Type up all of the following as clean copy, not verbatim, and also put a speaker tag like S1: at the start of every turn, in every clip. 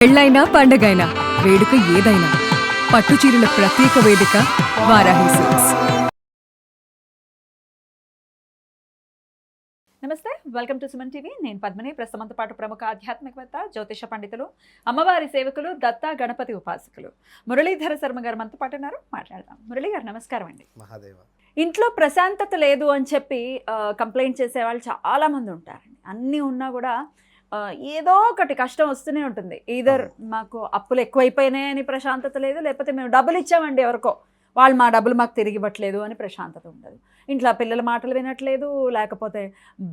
S1: పెళ్ళైనా పండగైనా వేడుక ఏదైనా పట్టుచీరల ప్రత్యేక వేదిక వారాహి సిల్క్స్.
S2: నమస్తే, వెల్కమ్ టు సుమన్ టీవీ. నేను పద్మిని. ప్రస్తుతంతో పాటు ప్రముఖ ఆధ్యాత్మికవేత్త, జ్యోతిష పండితులు, అమ్మవారి సేవకులు, దత్త గణపతి ఉపాసకులు మురళీధర శర్మ గారు మనతో పాటు ఉన్నారు. మాట్లాడదాం. మురళీ గారు నమస్కారం అండి.
S3: మహాదేవ.
S2: ఇంట్లో ప్రశాంతత లేదు అని చెప్పి కంప్లైంట్ చేసే వాళ్ళు చాలా మంది ఉంటారండి. అన్నీ ఉన్నా కూడా ఏదో ఒకటి కష్టం వస్తూనే ఉంటుంది. ఈధర్ మాకు అప్పులు ఎక్కువైపోయినాయని ప్రశాంతత లేదు, లేకపోతే మేము డబ్బులు ఇచ్చామండి ఎవరికో, వాళ్ళు మా డబ్బులు మాకు తిరిగి ఇవ్వట్లేదు అని ప్రశాంతత ఉండదు. ఇంట్లో పిల్లల మాటలు వినట్లేదు, లేకపోతే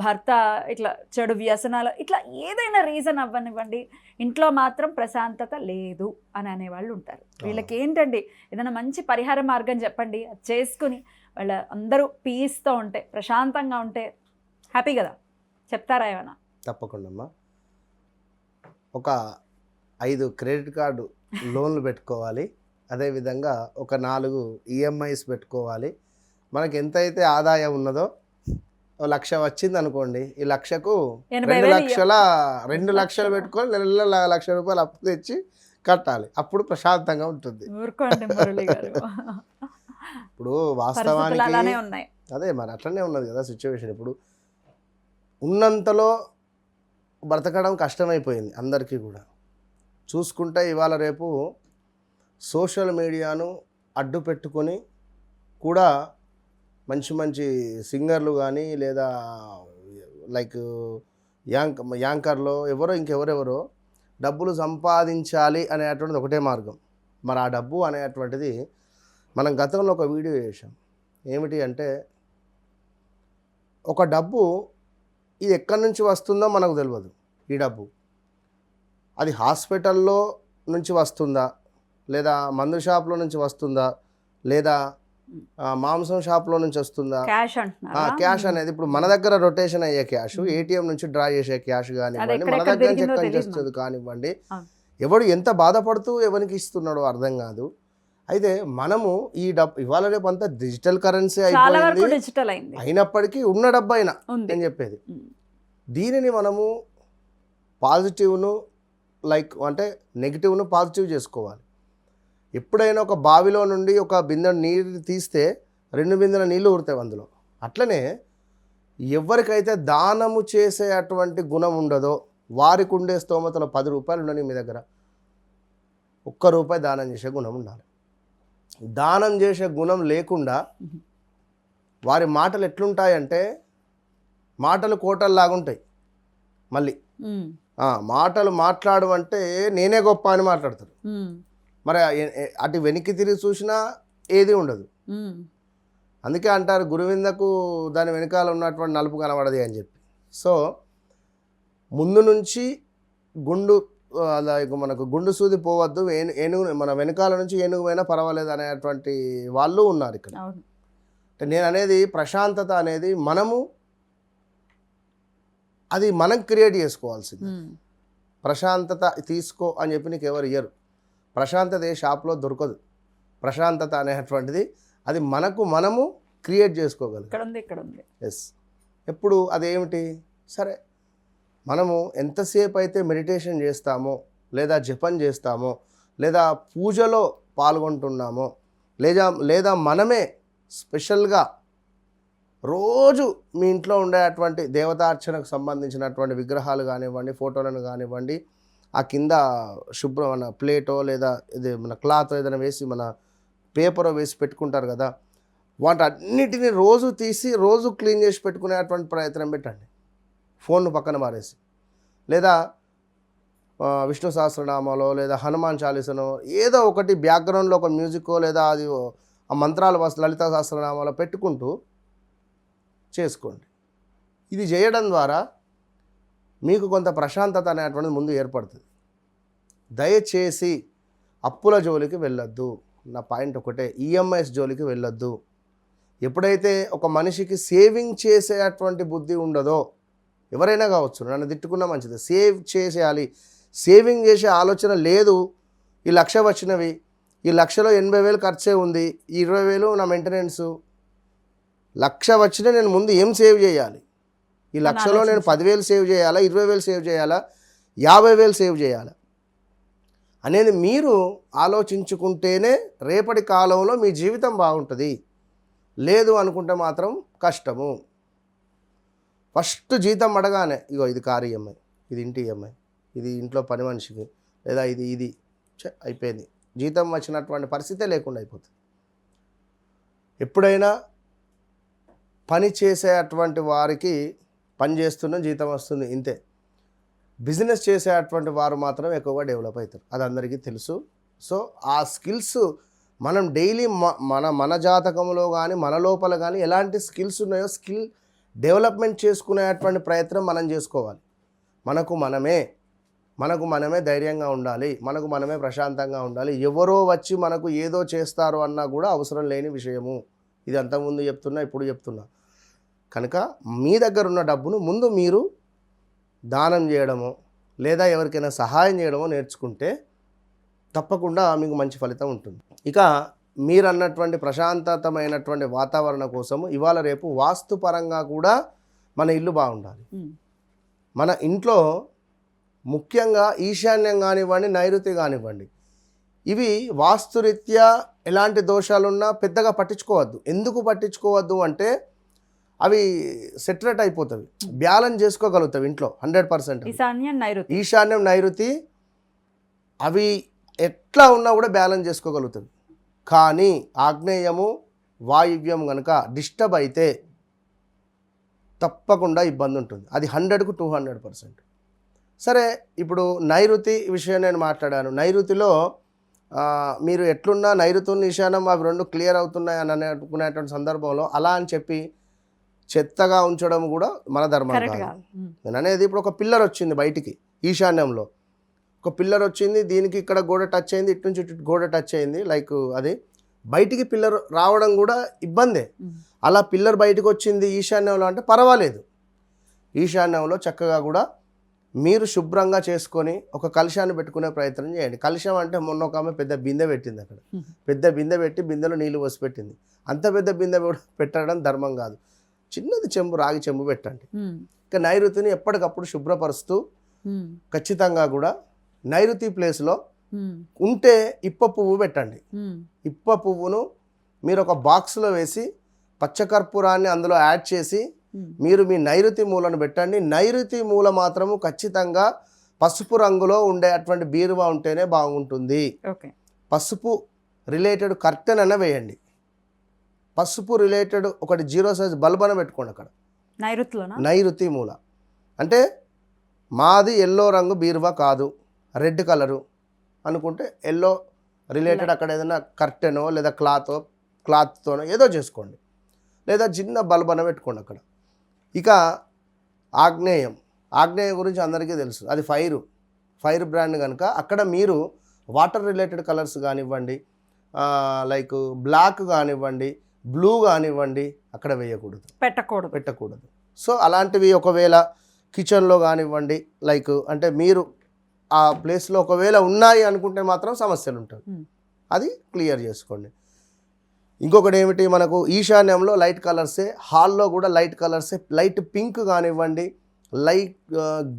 S2: భర్త ఇట్లా చెడు వ్యసనాలు, ఇట్లా ఏదైనా రీజన్ అవ్వనివ్వండి, ఇంట్లో మాత్రం ప్రశాంతత లేదు అని అనేవాళ్ళు ఉంటారు. వీళ్ళకి ఏంటండి, ఏదైనా మంచి పరిహార మార్గం చెప్పండి, అది చేసుకుని వాళ్ళ అందరూ పీస్తో ఉంటే, ప్రశాంతంగా ఉంటే హ్యాపీ కదా, చెప్తారా ఏమైనా?
S3: తప్పకుండా అమ్మా. ఒక 5 క్రెడిట్ కార్డు లోన్లు పెట్టుకోవాలి, అదేవిధంగా ఒక 4 ఈఎంఐస్ పెట్టుకోవాలి. మనకి ఎంతైతే ఆదాయం ఉన్నదో 1,00,000 వచ్చింది అనుకోండి, ఈ 1,00,000కు 2 లక్షలు పెట్టుకొని నెల ₹1,00,000 అప్పు తెచ్చి కట్టాలి. అప్పుడు ప్రశాంతంగా ఉంటుంది. ఇప్పుడు వాస్తవానికి అదే మరి అట్లనే ఉన్నది కదా సిచ్యువేషన్. ఇప్పుడు ఉన్నంతలో బ్రతకడం కష్టమైపోయింది అందరికీ కూడా. చూసుకుంటే ఇవాళ రేపు సోషల్ మీడియాను అడ్డు పెట్టుకొని కూడా మంచి మంచి సింగర్లు కానీ, లేదా లైక్ యాంకర్లో ఇంకెవరెవరో డబ్బులు సంపాదించాలి అనేటువంటిది ఒకటే మార్గం. మరి ఆ డబ్బు అనేటువంటిది మనం గతంలో ఒక వీడియో చేసాం. ఏమిటి అంటే, ఒక డబ్బు ఇది ఎక్కడి నుంచి వస్తుందో మనకు తెలియదు. ఈ డబ్బు అది హాస్పిటల్లో నుంచి వస్తుందా, లేదా మందు షాప్లో నుంచి వస్తుందా, లేదా మాంసం షాప్లో నుంచి వస్తుందా, క్యాష్ అనేది ఇప్పుడు మన దగ్గర రొటేషన్ అయ్యే క్యాష్, ఏటీఎం నుంచి డ్రా చేసే క్యాష్ కానివ్వండి, మన దగ్గర నుంచి ఎక్కడి నుంచి వస్తుంది కానివ్వండి, ఎవడు ఎంత బాధపడుతూ ఎవరికి ఇస్తున్నాడో అర్థం కాదు. అయితే మనము ఈ డబ్బు ఇవాళ రేపు అంతా డిజిటల్ కరెన్సీ అయిపోయింది. అయినప్పటికీ ఉన్న డబ్బు అయినా నేను చెప్పేది, దీనిని మనము పాజిటివ్ను అంటే నెగిటివ్ను పాజిటివ్ చేసుకోవాలి. ఎప్పుడైనా ఒక బావిలో నుండి ఒక బిందె నీరు తీస్తే 2 బిందెల నీళ్ళు ఊరుతాయి అందులో. అట్లనే ఎవరికైతే దానము చేసే అటువంటి గుణం ఉండదో, వారికి ఉండే స్తోమతలో 10 రూపాయలు ఉండని మీ దగ్గర, ₹1 దానం చేసే గుణం ఉండాలి. దానం చేసే గుణం లేకుండా వారి మాటలు ఎట్లుంటాయంటే, మాటలు కోటల్లాగుంటాయి. మళ్ళీ మాటలు మాట్లాడు అంటే నేనే గొప్ప అని మాట్లాడతారు. మరి అటు వెనక్కి తిరిగి చూసినా ఏది ఉండదు. అందుకే అంటారు గురువిందకు దాని వెనకాల ఉన్నటువంటి నలుపు కనబడది అని చెప్పి. సో ముందు నుంచి మనకు గుండు సూది పోవద్దు, ఏనుగు మన వెనకాల నుంచి ఏనుగు పోయినా పర్వాలేదు అనేటువంటి వాళ్ళు ఉన్నారు ఇక్కడ. అంటే నేను అనేది ప్రశాంతత అనేది అది మనం క్రియేట్ చేసుకోవాల్సింది. ప్రశాంతత తీసుకో అని చెప్పి నీకు ఎవరు ఇయ్యరు. ప్రశాంతత ఏ షాప్లో దొరకదు. ప్రశాంతత అనేటువంటిది అది మనము క్రియేట్ చేసుకోగలం. ఎస్. ఎప్పుడు అదేమిటి, సరే మనము ఎంతసేపు అయితే మెడిటేషన్ చేస్తామో, లేదా జపం చేస్తామో, లేదా పూజలో పాల్గొంటున్నామో, లేదా మనమే స్పెషల్గా రోజు మీ ఇంట్లో ఉండేటువంటి దేవతార్చనకు సంబంధించినటువంటి విగ్రహాలు కానివ్వండి, ఫోటోలను కానివ్వండి, ఆ కింద శుభ్రం మన ప్లేటో లేదా ఇది మన క్లాత్ ఏదైనా వేసి మన పేపర్ వేసి పెట్టుకుంటారు కదా, వాటన్నిటిని రోజు తీసి రోజు క్లీన్ చేసి పెట్టుకునేటువంటి ప్రయత్నం పెట్టండి. ఫోన్ను పక్కన మారేసి, లేదా విష్ణు సహస్రనామాలో లేదా హనుమాన్ చాలీసనో ఏదో ఒకటి బ్యాక్గ్రౌండ్లో ఒక మ్యూజికో, లేదా అది ఆ మంత్రాలు లలిత సహస్రనామాలో పెట్టుకుంటూ చేసుకోండి. ఇది చేయడం ద్వారా మీకు కొంత ప్రశాంతత అనేటువంటిది ముందు ఏర్పడుతుంది. దయచేసి అప్పుల జోలికి వెళ్ళొద్దు. నా పాయింట్ ఒకటే, ఈఎంఐస్ జోలికి వెళ్ళొద్దు. ఎప్పుడైతే ఒక మనిషికి సేవింగ్ చేసేటువంటి బుద్ధి ఉండదో, ఎవరైనా కావచ్చు, నన్ను తిట్టుకున్నా మంచిది, సేవ్ చేసేయాలి, సేవింగ్ చేసే ఆలోచన లేదు, ఈ 1,00,000 వచ్చినవి, ఈ 1,00,000లో 80,000 ఖర్చే ఉంది, ఈ 20,000 నా మెయింటెనెన్సు, 1,00,000 వచ్చినా నేను ముందు ఏం సేవ్ చేయాలి, ఈ 1,00,000లో నేను 10,000 సేవ్ చేయాలా, 20,000 సేవ్ చేయాలా, 50,000 సేవ్ చేయాలా, అనేది మీరు ఆలోచించుకుంటేనే రేపటి కాలంలో మీ జీవితం బాగుంటుంది. లేదు అనుకుంటే మాత్రం కష్టము. ఫస్ట్ జీతం అడగానే ఇగో ఇది కారు ఈఎంఐ, ఇది ఇంటి ఈఎంఐ, ఇది ఇంట్లో పని మనిషికి, లేదా ఇది అయిపోయింది. జీతం వచ్చినటువంటి పరిస్థితే లేకుండా అయిపోతుంది. ఎప్పుడైనా పని చేసేటువంటి వారికి పని చేస్తున్న జీతం వస్తుంది, ఇంతే. బిజినెస్ చేసేటువంటి వారు మాత్రం ఎక్కువగా డెవలప్ అవుతారు, అది అందరికీ తెలుసు. సో ఆ స్కిల్స్ మనం డైలీ మన జాతకంలో కానీ మన లోపల కానీ ఎలాంటి స్కిల్స్ ఉన్నాయో స్కిల్ డెవలప్మెంట్ చేసుకునేటువంటి ప్రయత్నం మనం చేసుకోవాలి. మనకు మనమే ధైర్యంగా ఉండాలి, మనకు మనమే ప్రశాంతంగా ఉండాలి. ఎవరో వచ్చి మనకు ఏదో చేస్తారు అన్నా కూడా అవసరం లేని విషయము. ఇది అంతకుముందు చెప్తున్నా, ఇప్పుడు చెప్తున్నా. కనుక మీ దగ్గర ఉన్న డబ్బును ముందు మీరు దానం చేయడమో లేదా ఎవరికైనా సహాయం చేయడమో నేర్చుకుంటే తప్పకుండా మీకు మంచి ఫలితం ఉంటుంది. ఇక మీరు అన్నటువంటి ప్రశాంతతమైనటువంటి వాతావరణం కోసము ఇవాళ రేపు వాస్తుపరంగా కూడా మన ఇల్లు బాగుండాలి. మన ఇంట్లో ముఖ్యంగా ఈశాన్యం కానివ్వండి, నైరుతి కానివ్వండి, ఇవి వాస్తురీత్యా ఎలాంటి దోషాలున్నా పెద్దగా పట్టించుకోవద్దు. ఎందుకు పట్టించుకోవద్దు అంటే అవి సెటరేట్ అయిపోతాయి, బ్యాలెన్స్ చేసుకోగలుగుతాయి ఇంట్లో 100%. ఈశాన్యం నైరుతి అవి ఎట్లా ఉన్నా కూడా బ్యాలెన్స్ చేసుకోగలుగుతుంది. కానీ ఆగ్నేయము వాయువ్యం కనుక డిస్టర్బ్ అయితే తప్పకుండా ఇబ్బంది ఉంటుంది. అది 100కు 200%. సరే, ఇప్పుడు నైరుతి విషయం నేను మాట్లాడాను. నైరుతిలో మీరు ఎట్లున్నా నైరుతి ఈశాన్యం అవి రెండు క్లియర్ అవుతున్నాయి అని అనుకునేటువంటి సందర్భంలో అలా అని చెప్పి చెత్తగా ఉంచడం కూడా మన ధర్మం కాదు. నేను అనేది ఇప్పుడు ఒక పిల్లర్ వచ్చింది బయటికి, ఈశాన్యంలో ఒక పిల్లర్ వచ్చింది, దీనికి ఇక్కడ గోడ టచ్ అయింది, ఇటు నుంచి ఇటు గోడ టచ్ అయింది, లైక్ అది బయటికి పిల్లర్ రావడం కూడా ఇబ్బందే. అలా పిల్లర్ బయటకు వచ్చింది ఈశాన్యంలో అంటే పర్వాలేదు. ఈశాన్యంలో చక్కగా కూడా మీరు శుభ్రంగా చేసుకొని ఒక కలశాన్ని పెట్టుకునే ప్రయత్నం చేయండి. కలశం అంటే మొన్న ఒక ఆమె పెద్ద బిందె పెట్టింది, అక్కడ పెద్ద బిందె పెట్టి బిందెలో నీళ్ళు పోసి పెట్టింది. అంత పెద్ద బిందె పెట్టడం ధర్మం కాదు. చిన్నది చెంబు, రాగి చెంబు పెట్టండి. ఇక నైరుతిని ఎప్పటికప్పుడు శుభ్రపరుస్తూ ఖచ్చితంగా కూడా నైరుతి ప్లేస్లో ఉంటే ఇప్ప పువ్వు పెట్టండి. ఇప్ప పువ్వును మీరు ఒక బాక్స్లో వేసి పచ్చకర్పూరాన్ని అందులో యాడ్ చేసి మీరు మీ నైరుతి మూలను పెట్టండి. నైరుతి మూల మాత్రము ఖచ్చితంగా పసుపు రంగులో ఉండే అటువంటి బీరువా ఉంటేనే బాగుంటుంది. పసుపు రిలేటెడ్ కర్టెన్ అన్న వేయండి. పసుపు రిలేటెడ్ ఒకటి 0 సైజ్ బల్బ్ అని పెట్టుకోండి అక్కడ నైరుతి మూల. అంటే మాది ఎల్లో రంగు బీరువా కాదు, రెడ్ కలరు అనుకుంటే ఎల్లో రిలేటెడ్ అక్కడ ఏదైనా కర్టెనో లేదా క్లాత్తోనో ఏదో చేసుకోండి, లేదా చిన్న బల్బ్ అని పెట్టుకోండి అక్కడ. ఇక ఆగ్నేయం గురించి అందరికీ తెలుసు, అది ఫైర్ బ్రాండ్ కనుక అక్కడ మీరు వాటర్ రిలేటెడ్ కలర్స్ కానివ్వండి, లైక్ బ్లాక్ కానివ్వండి, బ్లూ కానివ్వండి, అక్కడ వేయకూడదు, పెట్టకూడదు. సో అలాంటివి ఒకవేళ కిచెన్లో కానివ్వండి, లైక్ అంటే మీరు ఆ ప్లేస్లో ఒకవేళ ఉన్నాయి అనుకుంటే మాత్రం సమస్యలు ఉంటాయి, అది క్లియర్ చేసుకోండి. ఇంకొకటి ఏమిటి, మనకు ఈశాన్యంలో లైట్ కలర్సే, హాల్లో కూడా లైట్ కలర్సే, లైట్ పింక్ కానివ్వండి, లైట్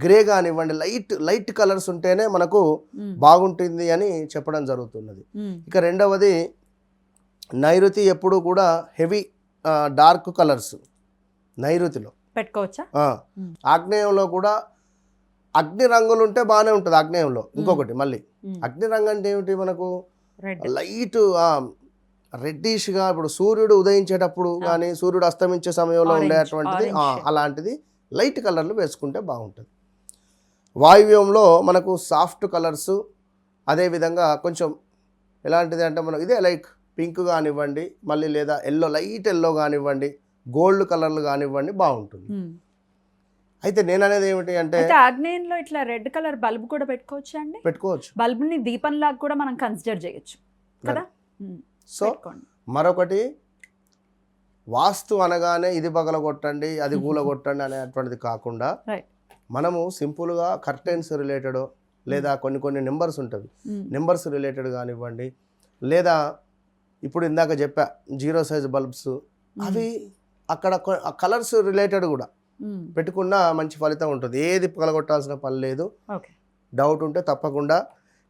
S3: గ్రే కానివ్వండి, లైట్ కలర్స్ ఉంటేనే మనకు బాగుంటుంది అని చెప్పడం జరుగుతున్నది. ఇక రెండవది, నైరుతి ఎప్పుడు కూడా హెవీ డార్క్ కలర్స్ నైరుతిలో
S2: పెట్టుకోవచ్చా.
S3: ఆగ్నేయంలో కూడా అగ్ని రంగులు ఉంటే బాగానే ఉంటుంది ఆగ్నేయంలో. ఇంకొకటి మళ్ళీ అగ్ని రంగు అంటే ఏమిటి, మనకు లైట్ రెడ్డిష్గా, ఇప్పుడు సూర్యుడు ఉదయించేటప్పుడు కానీ సూర్యుడు అస్తమించే సమయంలో ఉండేటువంటిది అలాంటిది లైట్ కలర్లు వేసుకుంటే బాగుంటుంది. వాయువ్యంలో మనకు సాఫ్ట్ కలర్స్, అదేవిధంగా కొంచెం ఎలాంటిది అంటే మనకు ఇదే లైక్ పింక్ కానివ్వండి, మళ్ళీ లేదా లైట్ ఎల్లో కానివ్వండి, గోల్డ్ కలర్లు కానివ్వండి, బాగుంటుంది. అయితే నేను అనేది ఏమిటి అంటే
S2: ఆగ్నేయంలో ఇట్లా రెడ్ కలర్ బల్బ్ కూడా పెట్టుకోవచ్చు. బల్బ్ని దీపంలాగా కూడా మనం కన్సిడర్ చేయొచ్చు కదా.
S3: సో మరొకటి, వాస్తు అనగానే ఇది పగలగొట్టండి, అది కూలగొట్టండి అనేటువంటిది కాకుండా మనము సింపుల్గా కర్టెన్స్ రిలేటెడ్ లేదా కొన్ని నెంబర్స్ ఉంటుంది, నెంబర్స్ రిలేటెడ్ కానివ్వండి, లేదా ఇప్పుడు ఇందాక చెప్పా 0 సైజ్ బల్బ్స్, అవి అక్కడ కలర్స్ రిలేటెడ్ కూడా పెట్టుకున్నా మంచి ఫలితం ఉంటుంది. ఏది పగలగొట్టాల్సిన పని లేదు. డౌట్ ఉంటే తప్పకుండా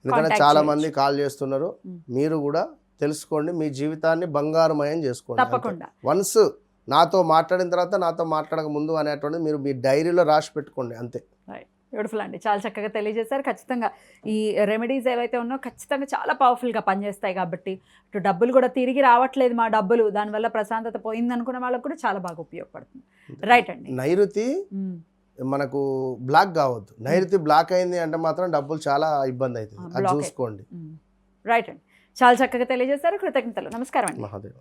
S3: ఎందుకంటే
S2: Contact
S3: చాలా
S2: చేయొచ్చు.
S3: మంది కాల్ చేస్తున్నారు. మీరు కూడా తెలుసుకోండి, మీ జీవితాన్ని బంగారుమయం చేసుకోండి.
S2: తప్పకుండా.
S3: వన్స్ నాతో మాట్లాడిన తర్వాత నాతో మాట్లాడక ముందు అనేటువంటిది మీరు మీ డైరీలో రాసి పెట్టుకోండి అంతే.
S2: బ్యూటిఫుల్ అండి, చాలా చక్కగా తెలియజేశారు. ఖచ్చితంగా ఈ రెమెడీస్ ఏవైతే ఉన్నాయో ఖచ్చితంగా చాలా పవర్ఫుల్గా పనిచేస్తాయి. కాబట్టి ఇటు డబ్బులు కూడా తిరిగి రావట్లేదు, మా డబ్బులు దానివల్ల ప్రశాంతత పోయింది అనుకున్న వాళ్ళకు కూడా చాలా బాగా ఉపయోగపడుతుంది. రైట్ అండి.
S3: నైరుతి మనకు బ్లాక్ కావద్దు. నైరుతి బ్లాక్ అయింది అంటే మాత్రం డబ్బులు చాలా ఇబ్బంది అవుతుంది. అది
S2: block
S3: చూసుకోండి.
S2: రైట్ అండి, చాలా చక్కగా తెలియజేశారు. కృతజ్ఞతలు. నమస్కారం అండి.
S3: మహాదేవ్.